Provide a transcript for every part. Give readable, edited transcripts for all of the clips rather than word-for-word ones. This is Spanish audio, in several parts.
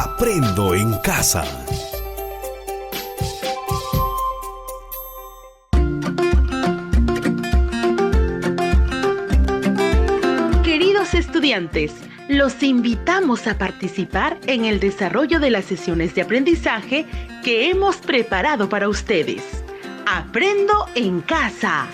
Aprendo en casa. Queridos estudiantes, los invitamos a participar en el desarrollo de las sesiones de aprendizaje que hemos preparado para ustedes. Aprendo en casa.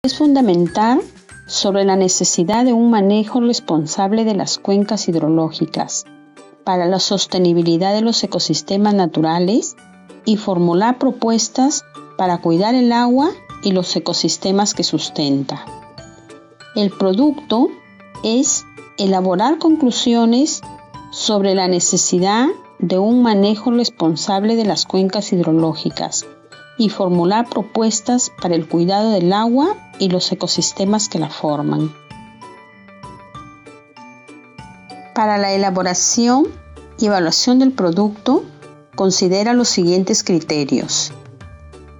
Es fundamental sobre la necesidad de un manejo responsable de las cuencas hidrológicas para la sostenibilidad de los ecosistemas naturales y formular propuestas para cuidar el agua y los ecosistemas que sustenta. El producto es elaborar conclusiones sobre la necesidad de un manejo responsable de las cuencas hidrológicas y formular propuestas para el cuidado del agua y los ecosistemas que la forman. Para la elaboración y evaluación del producto, considera los siguientes criterios.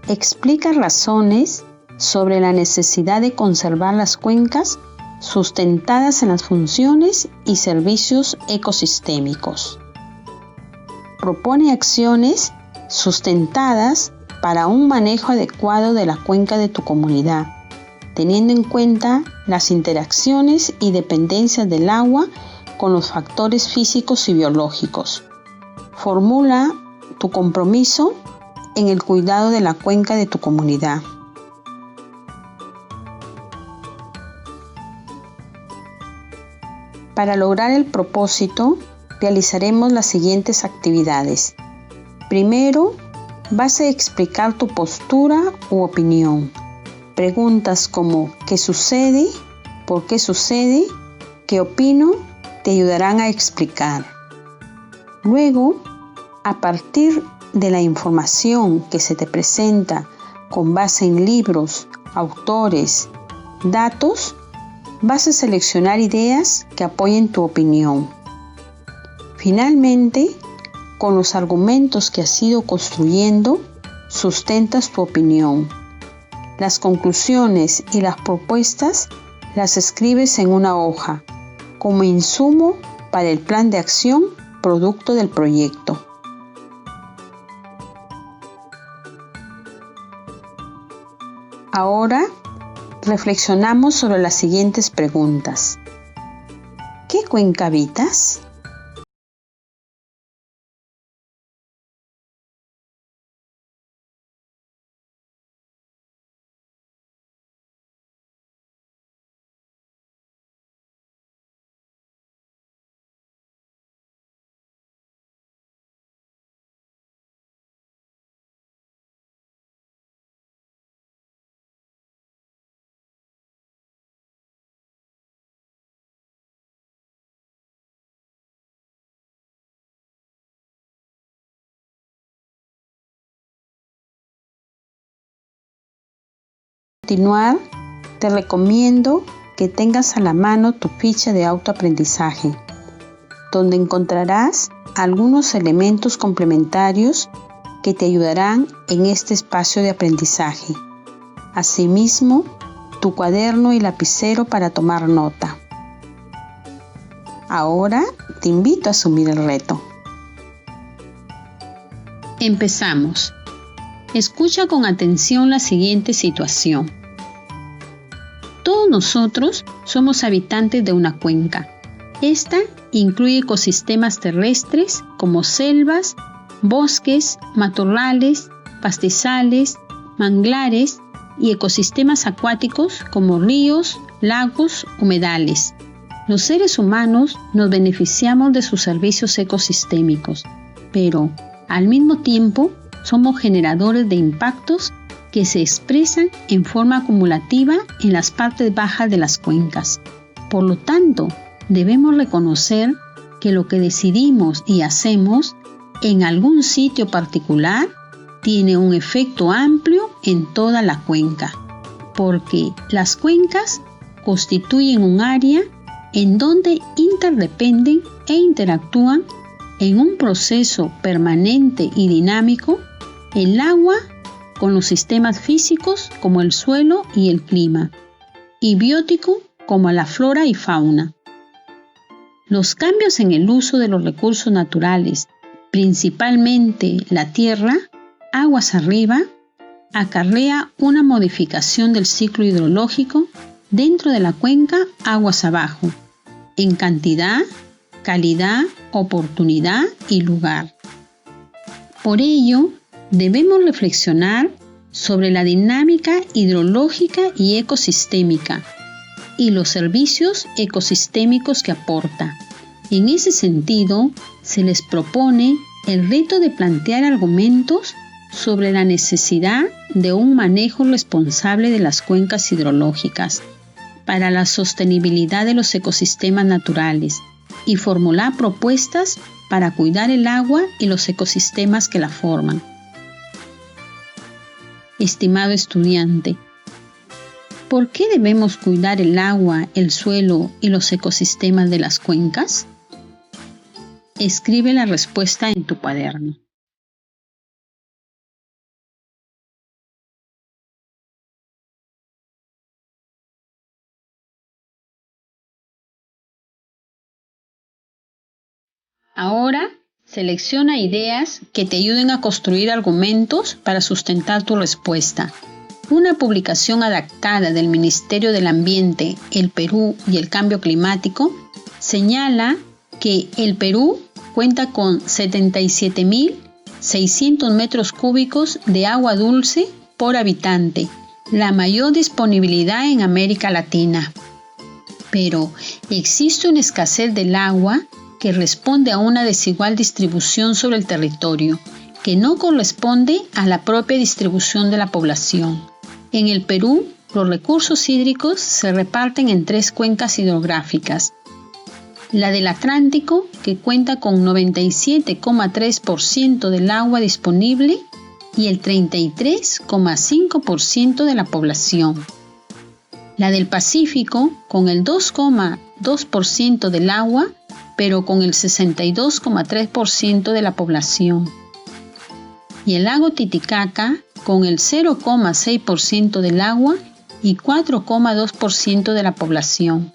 Explica razones sobre la necesidad de conservar las cuencas sustentadas en las funciones y servicios ecosistémicos. Propone acciones sustentadas para un manejo adecuado de la cuenca de tu comunidad, teniendo en cuenta las interacciones y dependencias del agua con los factores físicos y biológicos. Formula tu compromiso en el cuidado de la cuenca de tu comunidad. Para lograr el propósito, realizaremos las siguientes actividades. Primero, vas a explicar tu postura u opinión. Preguntas como ¿qué sucede? ¿Por qué sucede? ¿Qué opino? Te ayudarán a explicar. Luego, a partir de la información que se te presenta con base en libros, autores, datos, vas a seleccionar ideas que apoyen tu opinión. Finalmente, con los argumentos que has ido construyendo, sustentas tu opinión. Las conclusiones y las propuestas las escribes en una hoja, como insumo para el plan de acción producto del proyecto. Ahora, reflexionamos sobre las siguientes preguntas. ¿Qué cuenca habitas? Continuar, te recomiendo que tengas a la mano tu ficha de autoaprendizaje, donde encontrarás algunos elementos complementarios que te ayudarán en este espacio de aprendizaje. Asimismo, tu cuaderno y lapicero para tomar nota. Ahora te invito a asumir el reto. Empezamos. Escucha con atención la siguiente situación. Todos nosotros somos habitantes de una cuenca. Esta incluye ecosistemas terrestres como selvas, bosques, matorrales, pastizales, manglares y ecosistemas acuáticos como ríos, lagos, humedales. Los seres humanos nos beneficiamos de sus servicios ecosistémicos, pero al mismo tiempo somos generadores de impactos que se expresan en forma acumulativa en las partes bajas de las cuencas. Por lo tanto, debemos reconocer que lo que decidimos y hacemos en algún sitio particular tiene un efecto amplio en toda la cuenca, porque las cuencas constituyen un área en donde interdependen e interactúan en un proceso permanente y dinámico el agua con los sistemas físicos como el suelo y el clima, y biótico como la flora y fauna. Los cambios en el uso de los recursos naturales, principalmente la tierra, aguas arriba, acarrea una modificación del ciclo hidrológico dentro de la cuenca aguas abajo, en cantidad, calidad, oportunidad y lugar. Por ello, debemos reflexionar sobre la dinámica hidrológica y ecosistémica y los servicios ecosistémicos que aporta. En ese sentido, se les propone el reto de plantear argumentos sobre la necesidad de un manejo responsable de las cuencas hidrológicas para la sostenibilidad de los ecosistemas naturales y formular propuestas para cuidar el agua y los ecosistemas que la forman. Estimado estudiante, ¿por qué debemos cuidar el agua, el suelo y los ecosistemas de las cuencas? Escribe la respuesta en tu cuaderno. Ahora, selecciona ideas que te ayuden a construir argumentos para sustentar tu respuesta. Una publicación adaptada del Ministerio del Ambiente, el Perú y el Cambio Climático señala que el Perú cuenta con 77.600 metros cúbicos de agua dulce por habitante, la mayor disponibilidad en América Latina. Pero existe una escasez del agua que responde a una desigual distribución sobre el territorio, que no corresponde a la propia distribución de la población. En el Perú, los recursos hídricos se reparten en 3 cuencas hidrográficas. La del Atlántico, que cuenta con 97,3% del agua disponible y el 33,5% de la población. La del Pacífico, con el 2,2% del agua, pero con el 62,3% de la población. Y el lago Titicaca, con el 0,6% del agua y 4,2% de la población.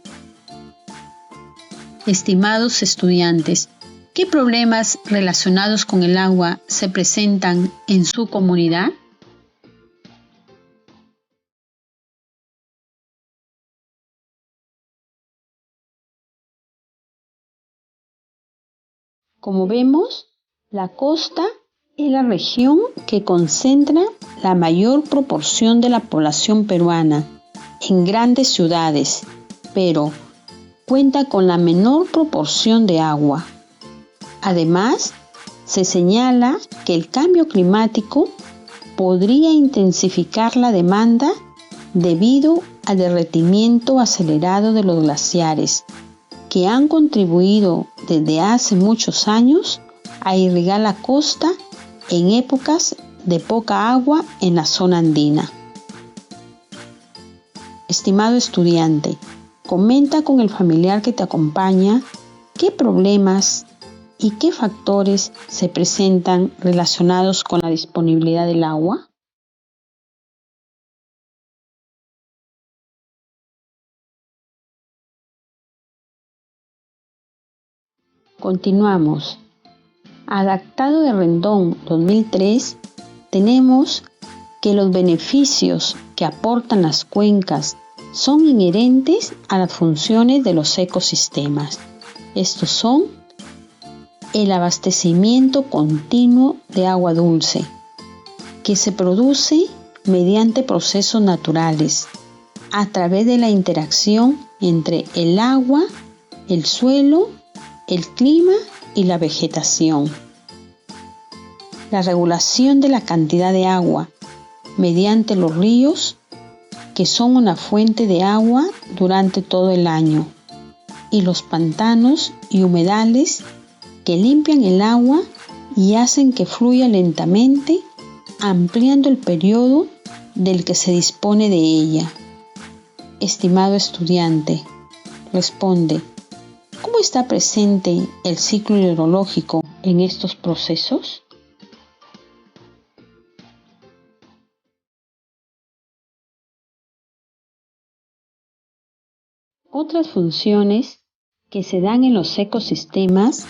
Estimados estudiantes, ¿qué problemas relacionados con el agua se presentan en su comunidad? Como vemos, la costa es la región que concentra la mayor proporción de la población peruana en grandes ciudades, pero cuenta con la menor proporción de agua. Además, se señala que el cambio climático podría intensificar la demanda debido al derretimiento acelerado de los glaciares, que han contribuido desde hace muchos años a irrigar la costa en épocas de poca agua en la zona andina. Estimado estudiante, comenta con el familiar que te acompaña qué problemas y qué factores se presentan relacionados con la disponibilidad del agua. Continuamos. Adaptado de Rendón 2003, tenemos que los beneficios que aportan las cuencas son inherentes a las funciones de los ecosistemas. Estos son el abastecimiento continuo de agua dulce, que se produce mediante procesos naturales, a través de la interacción entre el agua, el suelo, el clima y la vegetación. La regulación de la cantidad de agua mediante los ríos, que son una fuente de agua durante todo el año, y los pantanos y humedales que limpian el agua y hacen que fluya lentamente, ampliando el periodo del que se dispone de ella. Estimado estudiante, responde, ¿cómo está presente el ciclo hidrológico en estos procesos? Otras funciones que se dan en los ecosistemas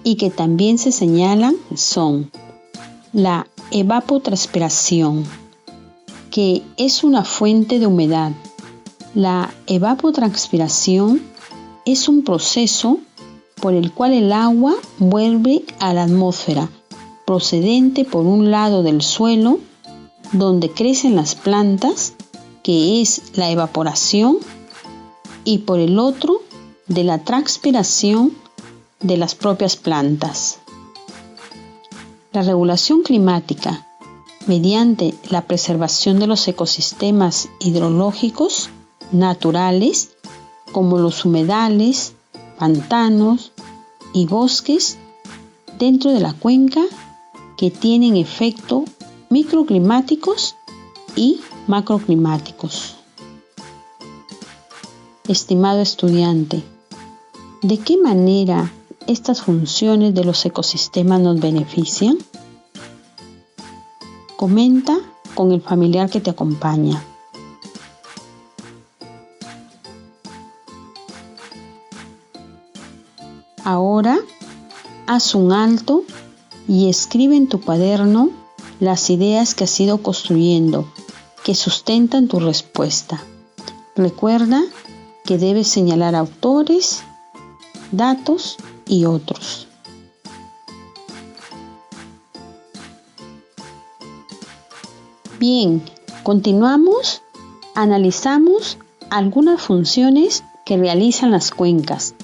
y que también se señalan son la evapotranspiración, que es una fuente de humedad. La evapotranspiración es un proceso por el cual el agua vuelve a la atmósfera, procedente por un lado del suelo, donde crecen las plantas, que es la evaporación, y por el otro de la transpiración de las propias plantas. La regulación climática, mediante la preservación de los ecosistemas hidrológicos naturales, como los humedales, pantanos y bosques dentro de la cuenca, que tienen efectos microclimáticos y macroclimáticos. Estimado estudiante, ¿de qué manera estas funciones de los ecosistemas nos benefician? Comenta con el familiar que te acompaña. Ahora, haz un alto y escribe en tu cuaderno las ideas que has ido construyendo, que sustentan tu respuesta. Recuerda que debes señalar autores, datos y otros. Bien, continuamos. Analizamos algunas funciones que realizan las cuencas,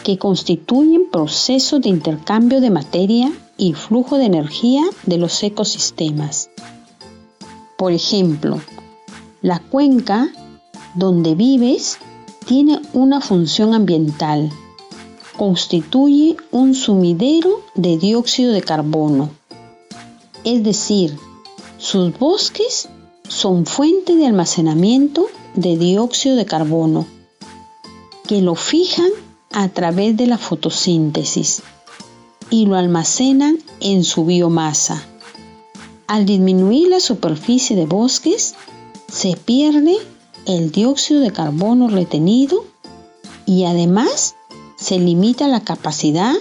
que constituyen procesos de intercambio de materia y flujo de energía de los ecosistemas. Por ejemplo, la cuenca donde vives tiene una función ambiental. Constituye un sumidero de dióxido de carbono. Es decir, sus bosques son fuente de almacenamiento de dióxido de carbono, que lo fijan a través de la fotosíntesis y lo almacenan en su biomasa. Al disminuir la superficie de bosques, se pierde el dióxido de carbono retenido y además se limita la capacidad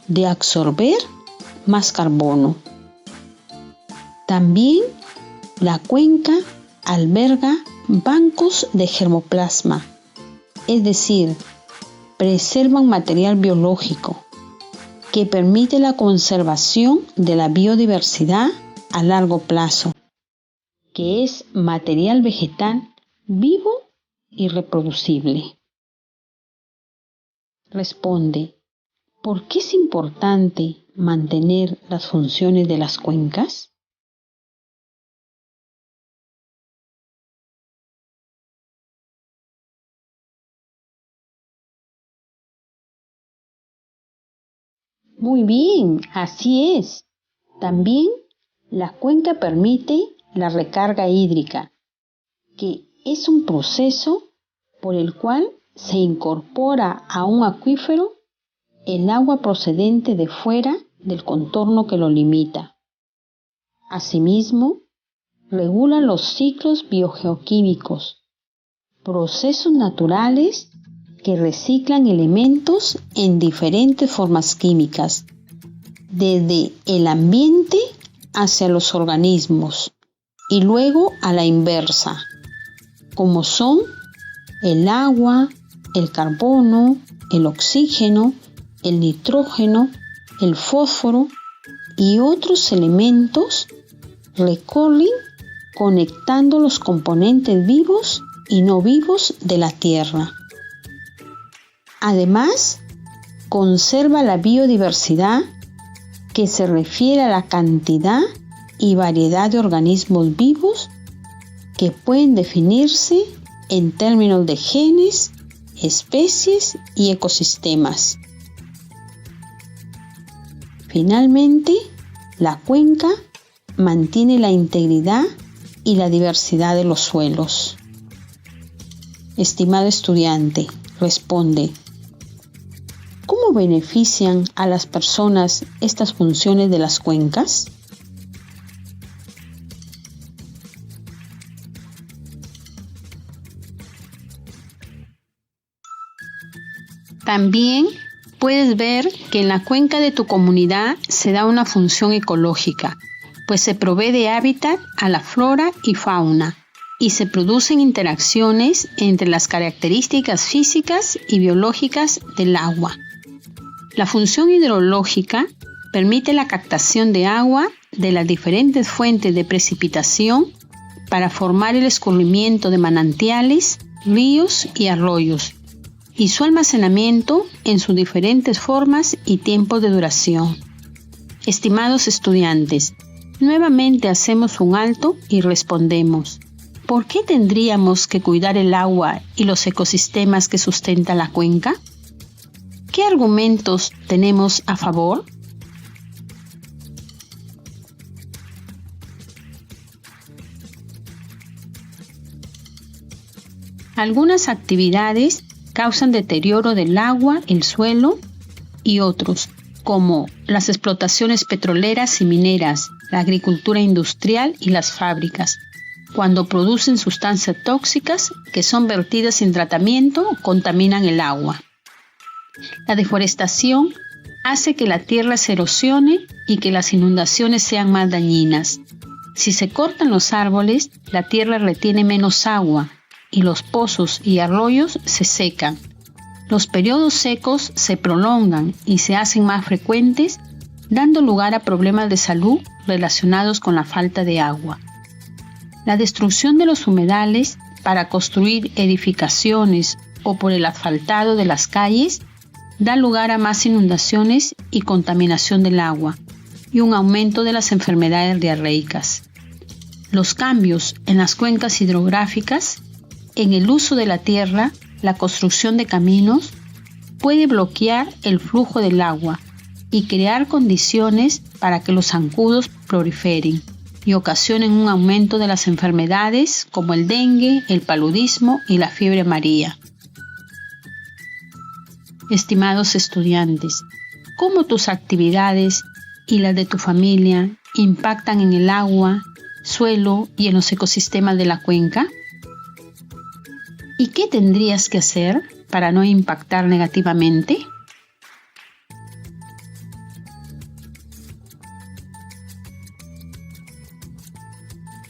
de absorber más carbono. También la cuenca alberga bancos de germoplasma, es decir, preservan material biológico que permite la conservación de la biodiversidad a largo plazo, que es material vegetal vivo y reproducible. Responde, ¿por qué es importante mantener las funciones de las cuencas? Muy bien, así es. También la cuenca permite la recarga hídrica, que es un proceso por el cual se incorpora a un acuífero el agua procedente de fuera del contorno que lo limita. Asimismo, regula los ciclos biogeoquímicos, procesos naturales que reciclan elementos en diferentes formas químicas, desde el ambiente hacia los organismos y luego a la inversa, como son el agua, el carbono, el oxígeno, el nitrógeno, el fósforo y otros elementos recorren conectando los componentes vivos y no vivos de la tierra. Además, conserva la biodiversidad, que se refiere a la cantidad y variedad de organismos vivos que pueden definirse en términos de genes, especies y ecosistemas. Finalmente, la cuenca mantiene la integridad y la diversidad de los suelos. Estimado estudiante, responde: ¿cómo benefician a las personas estas funciones de las cuencas? También puedes ver que en la cuenca de tu comunidad se da una función ecológica, pues se provee de hábitat a la flora y fauna y se producen interacciones entre las características físicas y biológicas del agua. La función hidrológica permite la captación de agua de las diferentes fuentes de precipitación para formar el escurrimiento de manantiales, ríos y arroyos, y su almacenamiento en sus diferentes formas y tiempos de duración. Estimados estudiantes, nuevamente hacemos un alto y respondemos: ¿por qué tendríamos que cuidar el agua y los ecosistemas que sustentan la cuenca? ¿Qué argumentos tenemos a favor? Algunas actividades causan deterioro del agua, el suelo y otros, como las explotaciones petroleras y mineras, la agricultura industrial y las fábricas, cuando producen sustancias tóxicas que son vertidas sin tratamiento, contaminan el agua. La deforestación hace que la tierra se erosione y que las inundaciones sean más dañinas. Si se cortan los árboles, la tierra retiene menos agua y los pozos y arroyos se secan. Los periodos secos se prolongan y se hacen más frecuentes, dando lugar a problemas de salud relacionados con la falta de agua. La destrucción de los humedales para construir edificaciones o por el asfaltado de las calles da lugar a más inundaciones y contaminación del agua y un aumento de las enfermedades diarreicas. Los cambios en las cuencas hidrográficas, en el uso de la tierra, la construcción de caminos, puede bloquear el flujo del agua y crear condiciones para que los zancudos proliferen y ocasionen un aumento de las enfermedades como el dengue, el paludismo y la fiebre amarilla. Estimados estudiantes, ¿cómo tus actividades y las de tu familia impactan en el agua, suelo y en los ecosistemas de la cuenca? ¿Y qué tendrías que hacer para no impactar negativamente?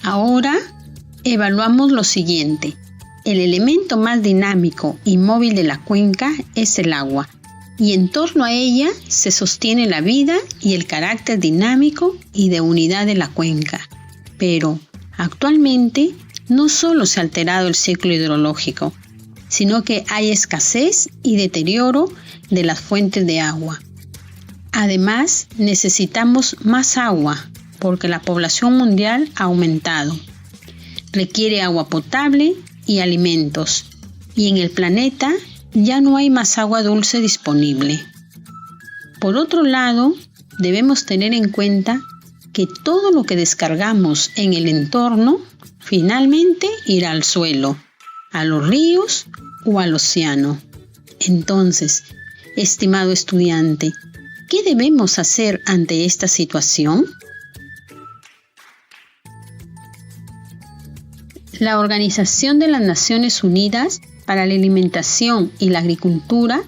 Ahora evaluamos lo siguiente. El elemento más dinámico y móvil de la cuenca es el agua, y en torno a ella se sostiene la vida y el carácter dinámico y de unidad de la cuenca. Pero actualmente no solo se ha alterado el ciclo hidrológico, sino que hay escasez y deterioro de las fuentes de agua. Además, necesitamos más agua porque la población mundial ha aumentado. Requiere agua potable y alimentos, y en el planeta ya no hay más agua dulce disponible. Por otro lado, debemos tener en cuenta que todo lo que descargamos en el entorno finalmente irá al suelo, a los ríos o al océano. Entonces, estimado estudiante, ¿qué debemos hacer ante esta situación? La Organización de las Naciones Unidas para la Alimentación y la Agricultura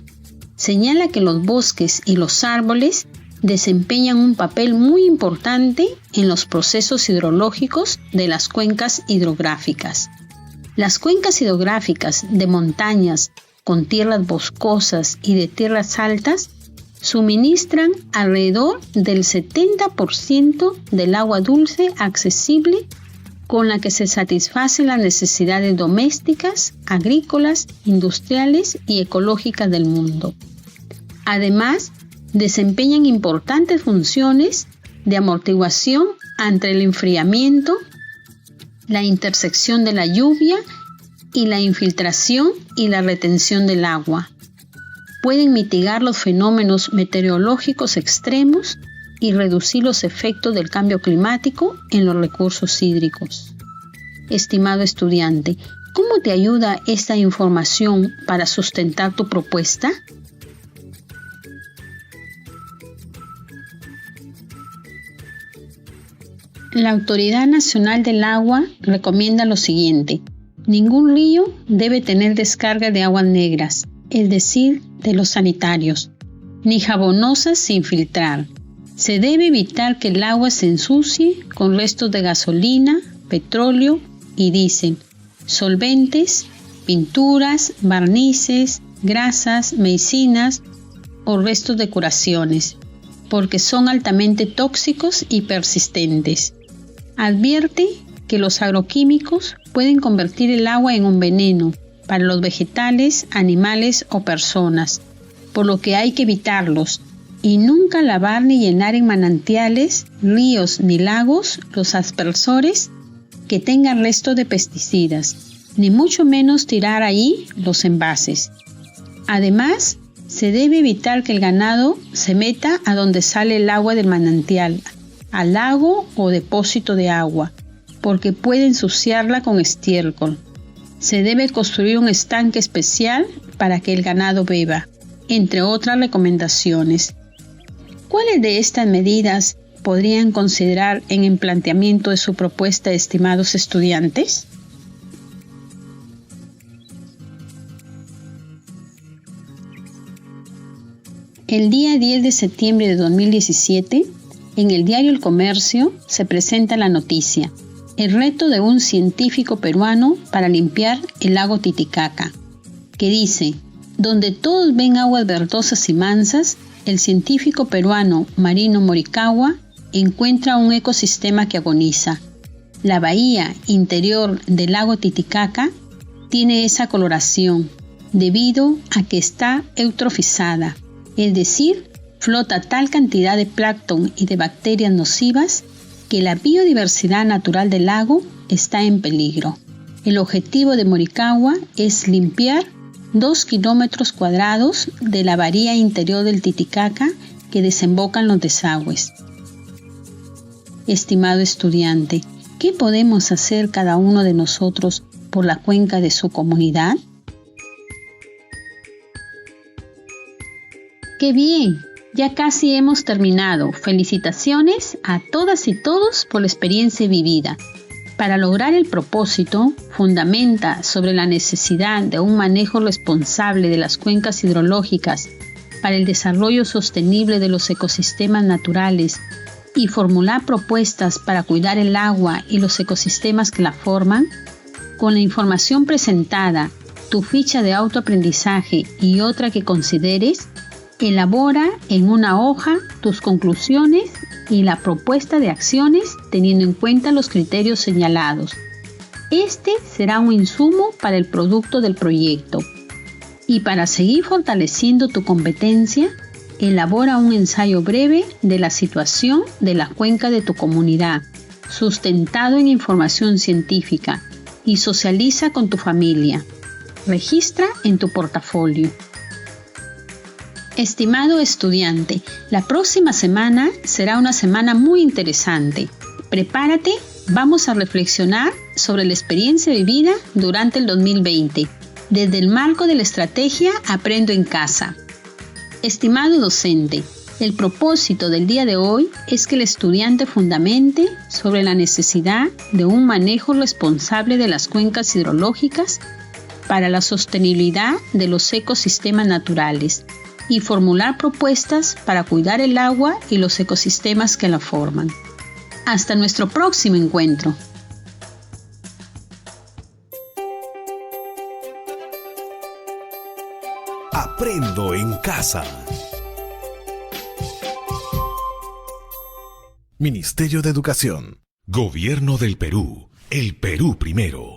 señala que los bosques y los árboles desempeñan un papel muy importante en los procesos hidrológicos de las cuencas hidrográficas. Las cuencas hidrográficas de montañas con tierras boscosas y de tierras altas suministran alrededor del 70% del agua dulce accesible con la que se satisfacen las necesidades domésticas, agrícolas, industriales y ecológicas del mundo. Además, desempeñan importantes funciones de amortiguación ante el enfriamiento, la intersección de la lluvia y la infiltración y la retención del agua. Pueden mitigar los fenómenos meteorológicos extremos y reducir los efectos del cambio climático en los recursos hídricos. Estimado estudiante, ¿cómo te ayuda esta información para sustentar tu propuesta? La Autoridad Nacional del Agua recomienda lo siguiente: ningún río debe tener descarga de aguas negras, es decir, de los sanitarios, ni jabonosas sin filtrar. Se debe evitar que el agua se ensucie con restos de gasolina, petróleo y diésel, solventes, pinturas, barnices, grasas, medicinas o restos de curaciones, porque son altamente tóxicos y persistentes. Advierte que los agroquímicos pueden convertir el agua en un veneno para los vegetales, animales o personas, por lo que hay que evitarlos y nunca lavar ni llenar en manantiales, ríos ni lagos los aspersores que tengan restos de pesticidas, ni mucho menos tirar ahí los envases. Además, se debe evitar que el ganado se meta a donde sale el agua del manantial, al lago o depósito de agua, porque puede ensuciarla con estiércol. Se debe construir un estanque especial para que el ganado beba, entre otras recomendaciones. ¿Cuáles de estas medidas podrían considerar en el planteamiento de su propuesta, estimados estudiantes? El día 10 de septiembre de 2017, en el diario El Comercio se presenta la noticia: el reto de un científico peruano para limpiar el lago Titicaca, que dice: donde todos ven aguas verdosas y mansas, el científico peruano Marino Morikawa encuentra un ecosistema que agoniza. La bahía interior del lago Titicaca tiene esa coloración debido a que está eutrofizada, es decir, flota tal cantidad de plancton y de bacterias nocivas que la biodiversidad natural del lago está en peligro. El objetivo de Morikawa es limpiar 2 kilómetros cuadrados de la bahía interior del Titicaca que desembocan los desagües. Estimado estudiante, ¿qué podemos hacer cada uno de nosotros por la cuenca de su comunidad? ¡Qué bien! Ya casi hemos terminado. Felicitaciones a todas y todos por la experiencia vivida. Para lograr el propósito, fundamenta sobre la necesidad de un manejo responsable de las cuencas hidrológicas para el desarrollo sostenible de los ecosistemas naturales y formular propuestas para cuidar el agua y los ecosistemas que la forman. Con la información presentada, tu ficha de autoaprendizaje y otra que consideres, elabora en una hoja tus conclusiones y la propuesta de acciones teniendo en cuenta los criterios señalados. Este será un insumo para el producto del proyecto. Y para seguir fortaleciendo tu competencia, elabora un ensayo breve de la situación de la cuenca de tu comunidad, sustentado en información científica, y socializa con tu familia. Registra en tu portafolio. Estimado estudiante, la próxima semana será una semana muy interesante. Prepárate, vamos a reflexionar sobre la experiencia vivida durante el 2020, desde el marco de la estrategia Aprendo en Casa. Estimado docente, el propósito del día de hoy es que el estudiante fundamente sobre la necesidad de un manejo responsable de las cuencas hidrológicas para la sostenibilidad de los ecosistemas naturales y formular propuestas para cuidar el agua y los ecosistemas que la forman. Hasta nuestro próximo encuentro. Aprendo en casa. Ministerio de Educación. Gobierno del Perú. El Perú primero.